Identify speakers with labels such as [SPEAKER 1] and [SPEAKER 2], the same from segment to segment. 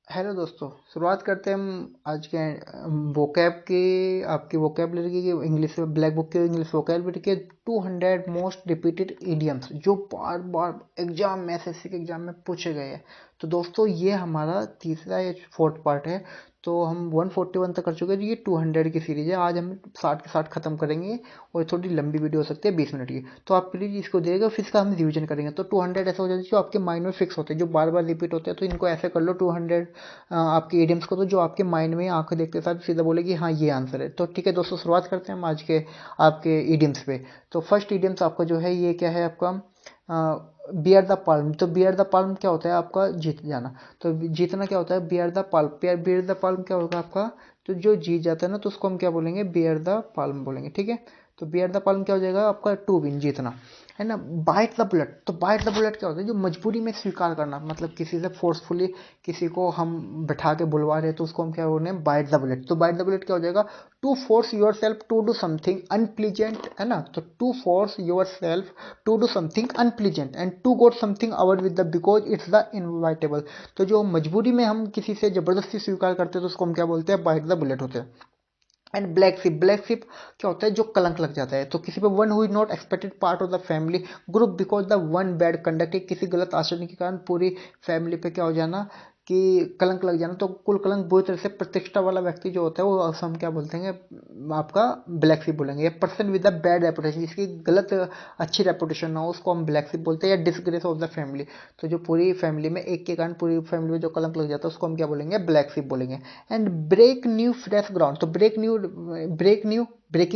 [SPEAKER 1] Hello दोस्तों, शुरुआत करते हैं हम आज के वोकैब की, आपकी वोकैबलरी की, इंग्लिश ब्लैक बुक के इंग्लिश वोकैबलरी के 200 मोस्ट रिपीटेड इडियम्स जो बार बार एग्जाम में, एसएससी के एग्जाम में पूछे गए हैं। तो दोस्तों ये हमारा तीसरा या फोर्थ पार्ट है। तो हम 141 तक कर चुके हैं। ये 200 की सीरीज है। आज हम 60 के 60 खत्म करेंगे और थोड़ी लंबी वीडियो हो सकती है 20 मिनट की। तो आप प्लीज इसको देखिएगा, फिर इसका हम रिवीजन करेंगे। तो 200 ऐसे हो जाते हैं जो आपके माइंड में फिक्स होते हैं, जो बार बार रिपीट होते हैं। तो इनको ऐसे कर लो 200 आपके इडियम्स को, तो जो आपके माइंड में आंखें देखते साथ सीधा बोले कि हाँ ये आंसर है। तो ठीक है दोस्तों, शुरुआत करते हैं हम आज के आपके इडियम्स पे। तो फर्स्ट इडियम्स आपका जो है ये क्या है आपका, बियर द पाल्म। तो बियर द पाल्म क्या होता है आपका, जीत जाना। तो जीतना क्या होता है, bear the palm. Bear the palm क्या होगा आपका, तो जो जीत जाता है ना, तो उसको हम क्या बोलेंगे, बियर द पाल्म बोलेंगे। ठीक है। तो बियर द पाल्म क्या हो जाएगा आपका, टू विन, जीतना है ना। Bite the bullet. तो बाइट द बुलेट क्या होता है, जो मजबूरी में स्वीकार करना, मतलब किसी से फोर्सफुली किसी को हम बैठा के बुलवा रहे हैं, तो उसको हम क्या बोल रहे हैं, बाइट द बुलेट। तो बाइट द बुलेट क्या हो जाएगा, to force yourself to do something unpleasant, है ना। तो to force yourself to do something unpleasant and to get something over with the, because it's the inevitable. तो जो मजबूरी में हम किसी से जबरदस्ती स्वीकार करते हैं, तो उसको हम क्या बोलते हैं, बाइट द बुलेट होते हैं। And black ship. Black ship क्या होता है, जो कलंक लग जाता है। तो किसी पे, one who is not expected part of the family group because the one bad conduct, किसी गलत आचरण के कारण पूरी फैमिली पे क्या हो जाना कि कलंक लग जाना। तो कुल कलंक बुरी तरह से प्रतिष्ठा वाला व्यक्ति जो होता है, वो हम क्या बोलते हैं, आपका ब्लैक शिप बोलेंगे। या person with the bad reputation, जिसकी गलत अच्छी रेपुटेशन ना हो, उसको हम ब्लैक शिप बोलते हैं। या डिसग्रेस ऑफ द फैमिली, तो जो पूरी फैमिली में एक के कारण पूरी फैमिली में जो कलंक लग जाता है, उसको हम क्या बोलेंगे, ब्लैक शिप बोलेंगे। And break new fresh ground. तो ब्रेकिंग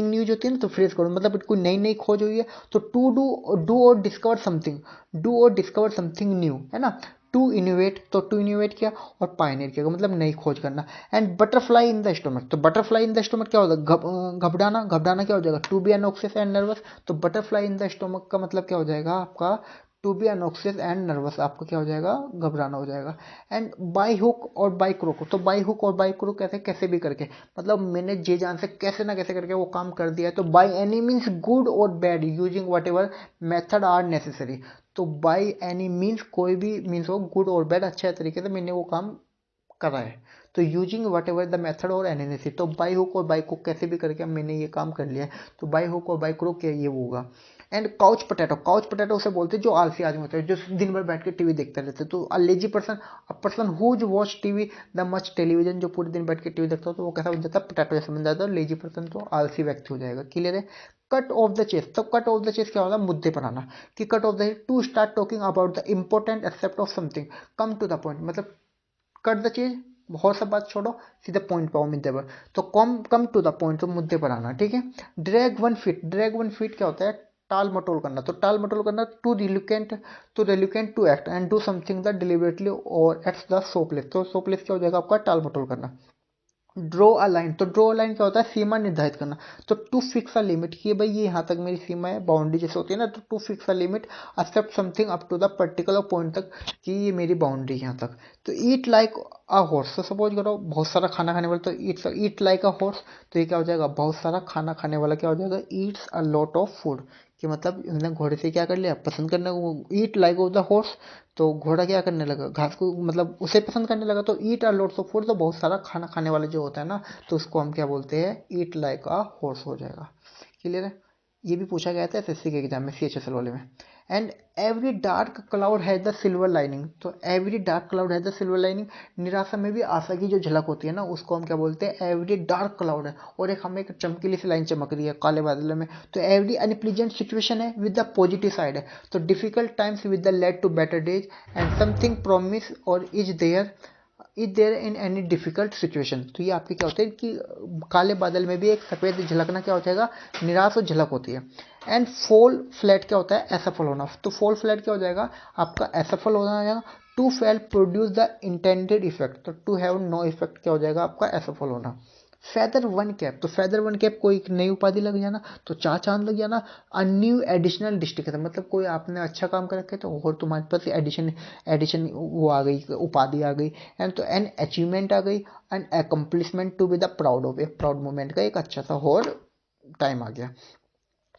[SPEAKER 1] न्यूज होती है ना, तो फ्रेश ग्राउंड मतलब कोई नई नई खोज हुई है। तो टू डू और डिस्कवर समथिंग, डू और डिस्कवर समथिंग न्यू, है ना। टू इनोवेट, तो टू इनोवेट किया और पायनियर किया, मतलब नई खोज करना। And butterfly in the stomach. तो बटरफ्लाई इन द स्टोमक क्या होता है, घबराना। घबराना क्या हो जाएगा, टू बी एनोक्सियस एंड नर्वस। तो बटरफ्लाई इन द स्टोमक का मतलब क्या हो जाएगा आपका, टू बी अनोक्सियस एंड नर्वस, आपका क्या हो जाएगा, घबराना हो जाएगा। एंड बाई हुक और बाई क्रोक। तो बाई हुक और बाई क्रोक कैसे, कैसे भी करके, मतलब मैंने जे जान से कैसे ना कैसे करके वो काम कर दिया है। तो बाई एनी मीन्स गुड और bad, using whatever method are necessary. तो बाई एनी मीन्स कोई भी मीन्स हो, गुड और बैड, अच्छे तरीके से मैंने वो काम करा है। तो using what ever the method और एनालिसिस। तो बाई हुक और बाई क्रुक कैसे भी करके मैंने ये काम कर लिया है। तो बाई हुक और बाई क्रुक ये वो होगा। And couch potato. Couch potato से बोलते हैं जो आलसी आदमी होता है, जो दिन भर बैठ के टीवी देखते रहते हैं। तो a lazy person, a person whose watch TV the much television, जो पूरे दिन बैठ के टीवी देखता हो, तो वो कैसा बन जाता है, पोटैटो जैसा बन जाता है। लेजी पर्सन तो आलसी व्यक्ति हो जाएगा। क्लियर है। Cut off the chase. तो कट ऑफ द चेस क्या होता है, मुद्दे पर आना। कि cut off the, to start talking about the important except of something, come to the point, मतलब कट द चीज, बहुत सा बात छोड़ो, सीधे पॉइंट पे आओ, मुद्दे पर। तो कम टू द पॉइंट, तो मुद्दे पर आना। ठीक है। Drag one feet. Drag one feet क्या होता है, टाल मटोल करना। तो टाल मटोल करना, to reluctant to act and do something the deliberately और एक्ट्स द सोपलेस। तो सोपलेस क्या हो जाएगा आपका, टाल मटोल करना। Draw a line. तो ड्रॉ अ लाइन क्या होता है, सीमा निर्धारित करना। तो टू फिक्स अ लिमिट, कि भाई ये यहाँ तक मेरी सीमा है, बाउंड्री जैसे होती है ना। तो to fix a limit, except something up to the particular point तक, कि ये मेरी बाउंड्री है यहाँ तक। तो ईट लाइक अ हॉर्स। तो सपोज करो बहुत सारा खाना खाने वाला, तो ईट लाइक अ हॉर्स। तो ये क्या हो जाएगा, बहुत सारा खाना खाने वाला क्या हो जाएगा, Yeats a lot of food. कि मतलब उसने घोड़े से क्या कर लिया, पसंद करने को, eat like of the horse. तो घोड़ा क्या करने लगा, घास को मतलब उसे पसंद करने लगा। तो ईट अ लॉट्स ऑफ फूड, तो बहुत सारा खाना खाने वाला जो होता है ना, तो उसको हम क्या बोलते हैं, ईट लाइक अ हॉर्स हो जाएगा। क्लियर है। ये भी पूछा गया था एसएससी के एग्जाम में, सीएचएसएल वाले में। And every dark cloud has the silver lining. तो every dark cloud has the silver lining, निराशा में भी आशा की जो झलक होती है ना, उसको हम क्या बोलते हैं, एवरी डार्क क्लाउड है। और एक हमें एक चमकीली सी लाइन चमक रही है काले बादल में, तो एवरी अनप्लीजेंट सिचुएशन है विद द पॉजिटिव साइड है। तो difficult times with the lead to better days and something promise और is there in any difficult situation. तो ये आपके क्या होते हैं कि काले बादल में भी एक सफेद झलकना क्या हो जाएगा, निराश और झलक होती है। एंड फॉल फ्लैट क्या होता है, असफल होना। तो फॉल फ्लैट क्या हो जाएगा आपका, असफल हो जाएगा। To fail produce the intended effect. तो टू हैव नो इफेक्ट क्या हो जाएगा आपका, असफल होना। Feather one cap. तो फेदर वन कैप, कोई नई उपाधि लग जाना, तो चार चांद लग जाना। अ न्यू एडिशनल डिस्ट्रिक्ट, मतलब कोई आपने अच्छा काम कर रखे तो और तुम्हारे पास एडिशन एडिशन वो आ गई, उपाधि आ गई। एंड तो एन अचीवमेंट आ गई। An accomplishment to be the proud of, एक प्राउड मोमेंट का एक अच्छा सा और टाइम आ गया।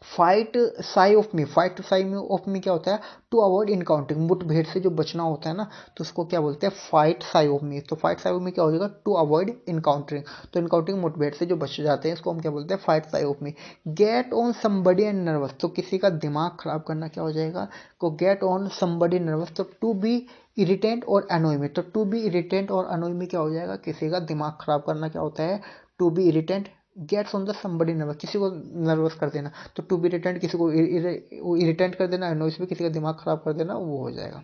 [SPEAKER 1] Fight shy of me, fight shy of me क्या होता है, टू अवॉइड इनकाउंटिंग, मुठभेड़ से जो बचना होता है ना, तो उसको क्या बोलते हैं, फाइट साई ऑफ मी। तो फाइट साई ऑफ मी क्या हो जाएगा, टू अवॉइड इनकाउंटरिंग, तो इनकाउंटिंग मुठभेड़ से जो बच जाते हैं इसको हम क्या बोलते हैं, fight shy of me. Get on somebody and nervous, तो किसी का दिमाग खराब करना क्या हो जाएगा, को गेट ऑन समबडी नर्वस, तो टू बी इरिटेंट और अनोय मी, तो टू बी इरिटेंट और अनोय मी क्या हो जाएगा, किसी का दिमाग खराब करना क्या होता है, to be irritant. Gets on the somebody nervous, किसी को नर्वस कर देना, तो टू बी इरिटेंट किसी को इरिटेंट कर देना, नॉइस भी किसी का दिमाग खराब कर देना, वो हो जाएगा।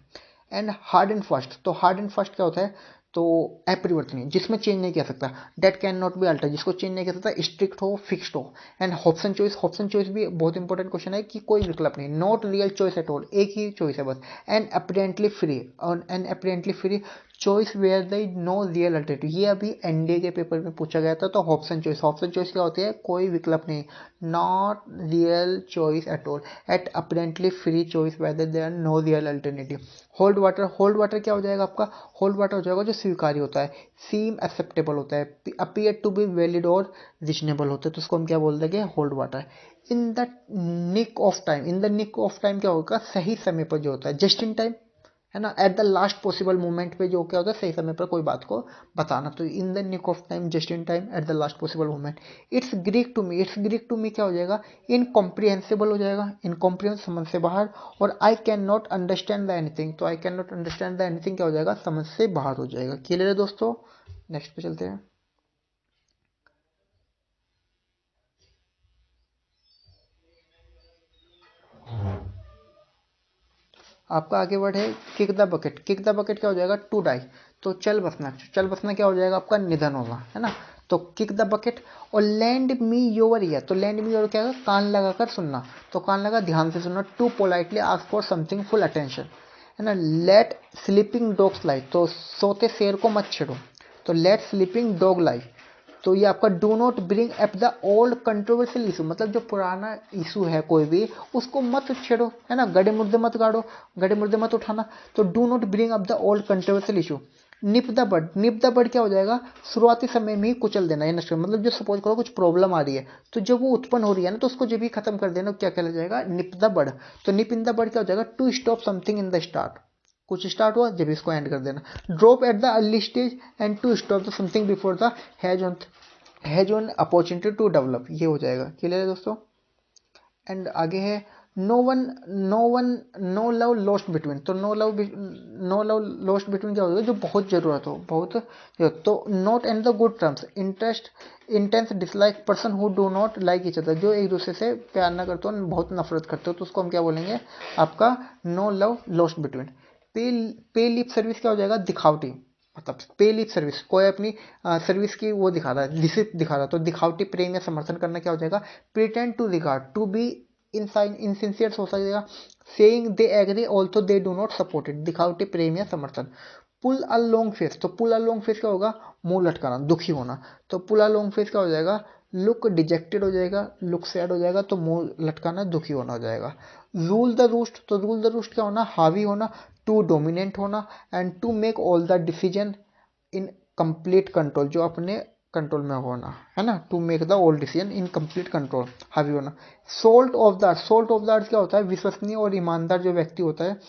[SPEAKER 1] एंड हार्ड एंड फास्ट, तो हार्ड एंड फास्ट क्या होता है, तो अपरिवर्तनीय, जिसमें चेंज नहीं किया सकता, that can not be alter, जिसको चेंज नहीं किया सकता, स्ट्रिक्ट हो, फिक्स्ड हो। And Hobson choice, Hobson choice भी बहुत इंपॉर्टेंट क्वेश्चन है कि कोई विकल्प नहीं, not real choice at all, एक ही चॉइस है बस। एंड अपरेंटली फ्री, और and apparently free choice where the no real alternative, ये अभी एनडीए के पेपर में पूछा गया था। तो हॉप्सन चॉइस, हॉप्सन चॉइस क्या होती है, कोई विकल्प नहीं, not real choice at all, at apparently free choice whether there are no real alternative. Hold water, hold water क्या हो जाएगा आपका, होल्ड वाटर हो जाएगा जो स्वीकार्य होता है, सीम एक्सेप्टेबल होता है, अपीयर टू बी वैलिड और रीजनेबल होता है, तो उसको हम क्या बोल देंगे, hold water. In the nick of time, in the nick of time क्या होगा, सही समय पर जो होता है, जस्ट इन टाइम, है ना, eight the last possible moment पे जो क्या होता है, सही समय पर कोई बात को बताना, तो in the nick of time, just in time, at the last possible moment. It's Greek to me, it's Greek to me क्या हो जाएगा, इनकॉम्प्रिहेंसिबल हो जाएगा, इनकॉम्प्रिहेंस समझ से बाहर, और I can not understand the anything, तो I can not understand the anything क्या हो जाएगा, समझ से बाहर हो जाएगा। क्लियर है दोस्तों, नेक्स्ट पे चलते हैं। आपका आगे वर्ड है kick the bucket, kick the bucket क्या हो जाएगा, टू डाई, तो चल बसना, चल बसना क्या हो जाएगा आपका, निधन होगा, है ना, तो किक द बकेट। और लैंड मी योर ईयर, तो लैंड मी योर क्या है, कान लगाकर सुनना, तो कान लगा ध्यान से सुनना, to politely ask for something full attention, है ना। लेट स्लीपिंग डॉग्स लाई, तो सोते शेर को मत छेड़ो, तो लेट स्लीपिंग डॉग लाई। तो ये आपका do not bring up the old controversial issue, मतलब जो पुराना इशू है कोई भी, उसको मत छेड़ो, है ना, गड़े मुर्दे मत गाड़ो, गड़े मुर्दे मत उठाना, तो do not bring up the old controversial issue. Nib the bird, nib the bird क्या हो जाएगा, शुरुआती समय में ही कुचल देना, ये नष्ट, मतलब जो सपोज करो कुछ प्रॉब्लम आ रही है, तो जब वो उत्पन्न हो रही है ना, तो उसको जब भी खत्म कर देना, क्या कहला जाएगा, निप द बर्ड। तो निप इन द बर्ड क्या हो जाएगा, to stop something in the start, कुछ स्टार्ट हुआ जब इसको एंड कर देना। Drop at the early stage and to stop the something before the has on opportunity to develop, ये हो जाएगा। क्लियर है दोस्तों। एंड आगे है no one, no love lost between, तो नो लव लॉस्ट बिटवीन क्या होगा, जो बहुत जरूरत हो, बहुत जरूरत, तो not and the good terms, interest intense dislike person who do not like each other, जो एक दूसरे से प्यार ना करते हो, बहुत नफरत करते हो, तो उसको हम क्या बोलेंगे, आपका नो लव लॉस्ट बिटवीन। पे पे लिप सर्विस क्या हो जाएगा, दिखावटी, मतलब पे लिप सर्विस, कोई अपनी सर्विस की वो दिखा रहा है, रिसिप्ट दिखा रहा है, तो दिखावटी प्रेम या समर्थन करना क्या हो जाएगा, pretend to regard, to be insincere हो जाएगा, saying they agree also they do not support it, दिखावटी प्रेम या समर्थन। पुल अ लॉन्ग फेस, तो पुल अ लॉन्ग फेस क्या होगा, मुंह लटकाना, दुखी होना, तो पुल अ लॉन्ग फेस क्या हो जाएगा, लुक डिजेक्टेड हो जाएगा, लुक सैड हो जाएगा, तो मुंह लटकाना, दुखी होना हो जाएगा। रूल द रूस्ट, तो रूल द रूस्ट क्या होना, हावी होना, टू डोमिनेंट होना, and to make all the decision in complete control, जो अपने कंट्रोल में होना, है ना, to make the all decision in complete control, हावी होना। Salt of the earth, salt of the earth क्या होता है, विश्वसनीय और ईमानदार जो व्यक्ति होता है,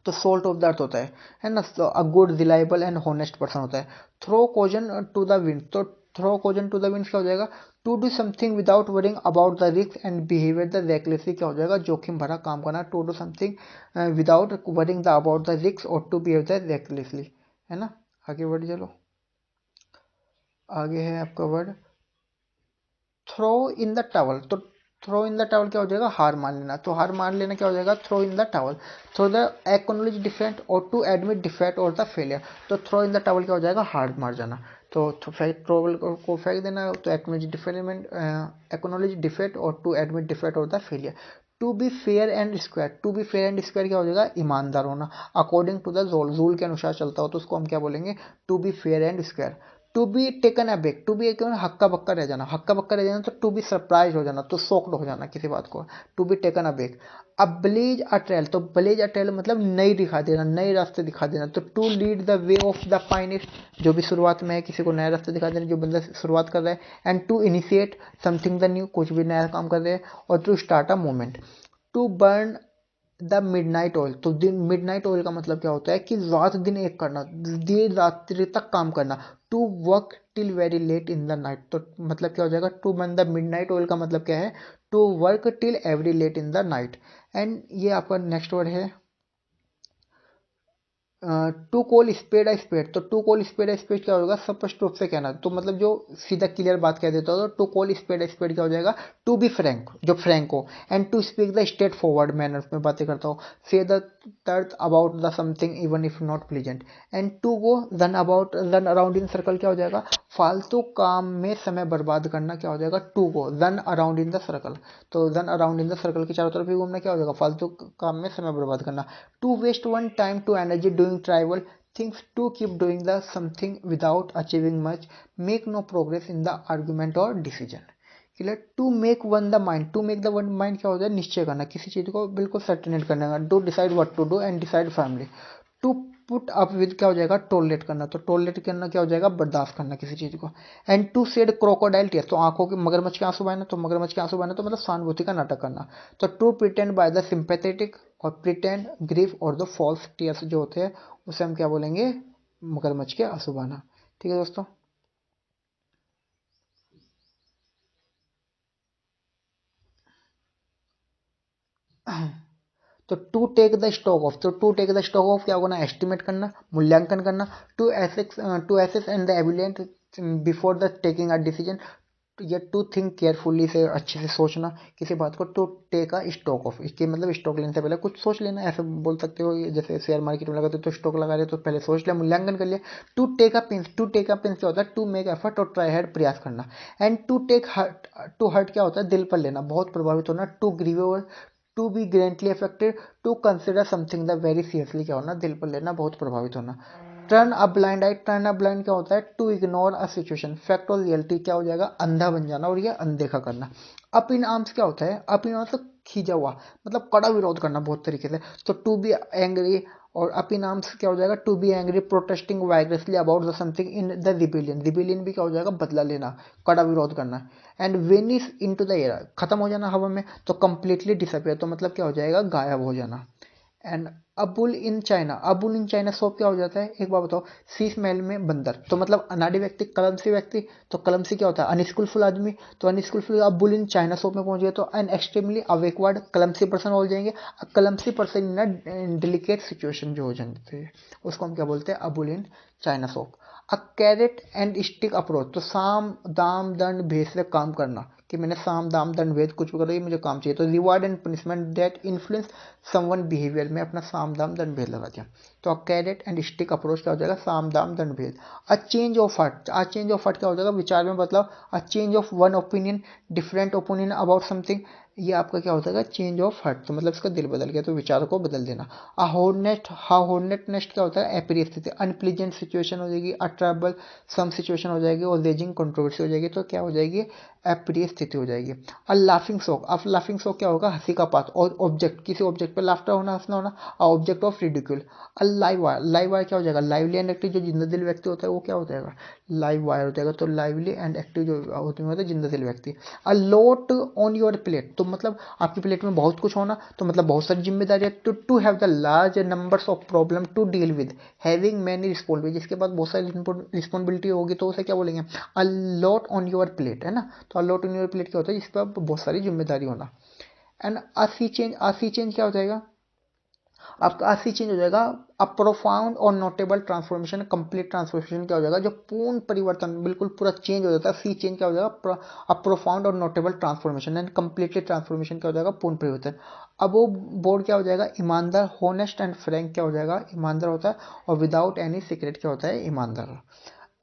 [SPEAKER 1] तो सोल्ट ऑफ द अर्थ होता है ना, तो a good reliable and honest person होता है। Throw caution to the wind, तो throw caution to the wind क्या हो जाएगा, to do something without worrying about the risk and behaviour the recklessly, क्या हो जाएगा, जोखिम भरा काम करना, to do something without worrying the about the risk और टू बिहेव द रेकलेसली, है ना। आगे बढ़ चलो, आगे है आपका word throw in the towel, तो थ्रो इन द टॉवल क्या हो जाएगा, हार मान लेना, तो हार मान लेना क्या हो जाएगा, throw in the towel. Throw the acknowledge defect और टू एडमिट डिफेक्ट और द फेलियर, तो थ्रो इन द टॉवल क्या हो जाएगा, हार मार जाना, तो ट्रोवल को फेंक देना, तो एक्नॉलेज डिफेक्ट, एक्नॉलेज डिफेक्ट और टू एडमिट डिफेक्ट और the failure. To be fair and square, to be fair and square क्या हो जाएगा, ईमानदार होना, according to the rule, rule के अनुसार चलता हो, तो उसको हम क्या बोलेंगे, to be fair and square. To be taken aback, to be एक हक्का बक्का रह जाना, हक्का बक्का रह जाना तो टू बी सरप्राइज हो जाना, तो शॉक्ड हो जाना किसी बात को, टू बी टेकन अबैक। अब ब्लेज अ ट्रेल, तो ब्लेज अ ट्रेल मतलब नई दिखा देना, नए रास्ते दिखा देना, तो to lead the way of the pioneer, जो भी शुरुआत में है किसी को नया रास्ता दिखा देना, जो बंदा शुरुआत कर रहा है। And to initiate something the new, कुछ भी नया काम कर रहे हैं। और to start a movement, to burn the midnight oil, तो दिन मिडनाइट ऑयल का मतलब क्या होता है कि रात दिन एक करना, देर रात्रि तक काम करना। To work till very late in the night, तो मतलब क्या हो जाएगा, to burn the midnight oil का मतलब क्या है, to work till every late in the night. And ये आपका नेक्स्ट वर्ड है to call spade a spade, तो to call spade a spade क्या होगा, स्पष्ट रूप से कहना, तो मतलब जो सीधा क्लियर बात कह देता हो, तो to call spade a spade क्या हो जाएगा, टू बी फ्रैंक, जो फ्रैंक हो। And to speak the straightforward manner में बातें करता हो, say the truth about the something even if not pleasant. And to go run around in circle क्या हो जाएगा, फालतू काम में समय बर्बाद करना क्या हो जाएगा, to go run around in the circle, तो run around in the circle के चारों तरफ ही घूमना क्या हो जाएगा, फालतू काम में समय बर्बाद करना। To waste one time to energy doing trivial things, to keep doing the something without achieving much, make no progress in the argument or decision। Clear. To make one the mind, to make the one mind क्या होता है, निश्चय करना, किसी चीज को बिल्कुल सर्टिनेट करने का। To decide what to do and decide family. To put up with क्या हो जाएगा, टॉलरेट करना, तो टॉलरेट करना क्या हो जाएगा, बर्दाश्त करना किसी चीज को। And to shed crocodile tear, तो आंखों के मगरमच्छ के आंसू बहना, तो मगरमच्छ के आंसू बहना तो मतलब सहानुभूति का नाटक करना। तो to pretend by the sympathetic, और प्रिटेंड ग्रीफ और द फॉल्स टीयर्स जो होते हैं उसे हम क्या बोलेंगे, मगरमच्छ के आंसू बहना। ठीक है दोस्तों। तो to take the stock off, तो to take the stock off क्या होगा ना, एस्टिमेट करना, मूल्यांकन करना। To assess and the evident before the taking a decision, या टू थिंक केयरफुली, से अच्छे से सोचना किसी बात को। To take a stock off, इसके मतलब स्टॉक लेने से पहले कुछ सोच लेना, ऐसे बोल सकते हो, जैसे शेयर मार्केट में लगाते हो तो स्टॉक लगा रहे तो पहले सोच लिया, मूल्यांकन कर लिया। To take a pains, to take a pains क्या होता है, टू मेक एफर्ट और ट्राई हार्ड, प्रयास करना। And to take heart, to heart क्या होता है, दिल पर लेना, बहुत प्रभावित होना। To grieve over, to be greatly affected, to consider something the very seriously क्या होना, दिल पर लेना, बहुत प्रभावित होना। Turn a blind eye, turn a blind क्या होता है, to ignore a situation, fact और रियलिटी क्या हो जाएगा, अंधा बन जाना और ये अनदेखा करना। अप इन आर्म्स क्या होता है, अप इन आर्म्स खींचा हुआ, मतलब कड़ा विरोध करना बहुत तरीके से। तो टू बी एंग्री, और अप इन आर्म्स क्या हो जाएगा, to be angry protesting vigorously about the something in the rebellion, rebellion भी क्या हो जाएगा, बदला लेना, कड़ा विरोध करना। And vanish into the air, खत्म हो जाना हवा में। तो कंप्लीटली डिसअपियर, तो मतलब क्या हो जाएगा, गायब हो जाना। And Abul in China, Abul in China shop क्या हो जाता है, एक बार बताओ, शीश महल में बंदर, तो मतलब अनाड़ी व्यक्ति, कलमसी व्यक्ति, तो कलमसी क्या होता है, अनस्किलफुल आदमी, तो unskilful Abul in China shop में पहुंच गए तो एन एक्सट्रीमली अवेकवर्ड, कलमसी पर्सन हो जाएंगे। कलमसी पर्सन इन डिलिकेट सिचुएशन जो हो जाते हैं उसको हम क्या बोलते हैं, Abul in China shop. A carrot and stick approach, तो साम दाम दंड भेद से काम करना, कि मैंने साम दाम दंड भेद कुछ भी करो, ये मुझे काम चाहिए। तो reward and punishment that influence someone behaviour में अपना साम दाम दंड भेद लगा दिया। तो कैरेट एंड स्टिक अप्रोच क्या हो जाएगा, साम दाम दंड भेद। A change of heart, a change of heart क्या हो जाएगा, विचार में बदलाव। A change of one opinion, different opinion about something, ये आपका क्या हो जाएगा, चेंज ऑफ हार्ट, तो मतलब इसका दिल बदल गया, तो विचार को बदल देना। अ हॉर्नेट, हा हॉर्नेट नेस्ट क्या होता है, अप्रिय स्थिति, अनप्लीजेंट सिचुएशन हो जाएगी। अ ट्रबल सम सिचुएशन हो जाएगी, और रेजिंग कंट्रोवर्सी हो जाएगी, तो क्या हो जाएगी, अप्रिय स्थिति हो जाएगी। अ लाफिंग शॉक, अब लाफिंग शॉक क्या होगा, हंसी का पात्र, और ऑब्जेक्ट, किसी ऑब्जेक्ट पर लाफ्टर होना, हंसना होना, object of ridicule. A live wire, live wire क्या हो जाएगा, लाइवली एंड एक्टिव, जो जिंदा दिल व्यक्ति होता है वो क्या हो जाएगा, लाइव वायर हो जाएगा। तो लाइवली एंड एक्टिव जो होते हैं जिंदा दिल व्यक्ति। A lot on your plate, तो मतलब आपकी प्लेट में बहुत कुछ होना, तो मतलब बहुत सारी जिम्मेदारी है। To have the large numbers of problem to deal with, having many responsibility, जिसके बाद बहुत सारी रिस्पॉन्सिबिलिटी होगी तो उसे क्या बोलेंगे, a lot on your plate, है ना। तो a lot on your plate क्या होता है, जिस पर बहुत सारी जिम्मेदारी होना। एंड अ सी चेंज क्या हो जाएगा, आपका आरसी चेंज हो जाएगा। अ प्रोफाउंड और नोटेबल ट्रांसफॉर्मेशन, कंप्लीट ट्रांसफॉर्मेशन क्या हो जाएगा, जो पूर्ण परिवर्तन, बिल्कुल पूरा चेंज हो जाता है, सी चेंज क्या हो जाएगा, अ प्रोफाउंड और notable transformation, and completely transformation क्या हो जाएगा, पूर्ण परिवर्तन। अब वो बोर्ड क्या हो जाएगा, ईमानदार, होनेस्ट एंड फ्रैंक क्या हो जाएगा, ईमानदार होता है, और विदाउट एनी सीक्रेट क्या होता है, ईमानदार।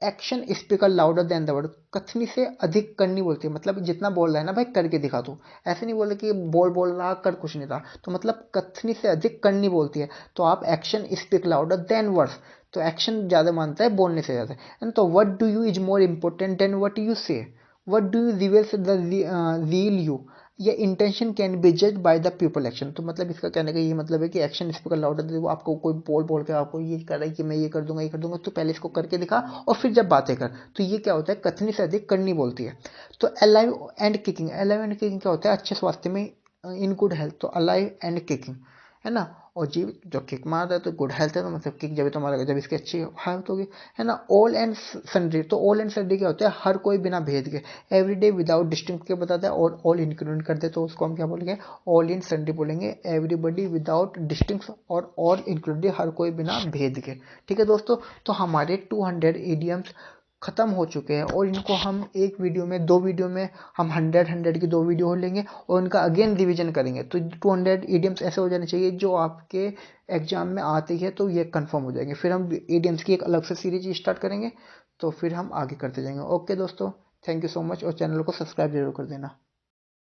[SPEAKER 1] Action speaker louder than the word, कथनी से अधिक करनी बोलती है, मतलब जितना बोल रहा है ना भाई करके दिखा दो, ऐसे नहीं बोल रहे कि बोल रहा कर कुछ नहीं रहा, तो मतलब कथनी से अधिक करनी बोलती है। तो आप action speak louder than words, तो एक्शन ज़्यादा मानता है बोलने से ज़्यादा, है ना। तो what do you is more important than what you say, what do you reveals the real you, ये इंटेंशन कैन बी जज बाय द पीपल एक्शन। तो मतलब इसका कहने का ये मतलब है कि एक्शन स्पीकर लाउडर देन, वो आपको कोई बोल बोल के आपको ये कर रहा है कि मैं ये कर दूंगा ये कर दूंगा, तो पहले इसको करके दिखा और फिर जब बातें कर। तो ये क्या होता है, कथनी से अधिक करनी बोलती है। तो alive and kicking, alive and kicking क्या होता है, अच्छे स्वास्थ्य में, इन गुड हेल्थ, तो अलाइव एंड किकिंग, है ना। और जीव जो किक मार रहा है तो गुड हेल्थ है, तो मतलब किक जब तुम्हारा जब इसकी अच्छी हेल्थ होगी, है ना। ऑल एंड सन्ड्री, तो ऑल एंड सन्ड्री क्या होता है, हर कोई बिना भेद के, एवरीडे विदाउट डिस्टिंक्ट के बताता है, और ऑल इंक्लूड कर दे तो उसको हम क्या बोलेंगे, ऑल इन सन्ड्री बोलेंगे, एवरीबडी विदाउट डिस्टिंक्ट और ऑल इंक्लूडेड, हर कोई बिना भेद के। ठीक है दोस्तों, तो हमारे 200 इडियम्स खत्म हो चुके हैं, और इनको हम एक वीडियो में, दो वीडियो में हम 100 की दो वीडियो हो लेंगे और उनका अगेन रिवीजन करेंगे। तो 200 इडियम्स ऐसे हो जाने चाहिए जो आपके एग्जाम में आते ही है, तो ये कंफर्म हो जाएंगे। फिर हम इडियम्स की एक अलग से सीरीज स्टार्ट करेंगे, तो फिर हम आगे करते जाएंगे। ओके दोस्तों, थैंक यू सो मच, और चैनल को सब्सक्राइब जरूर कर देना।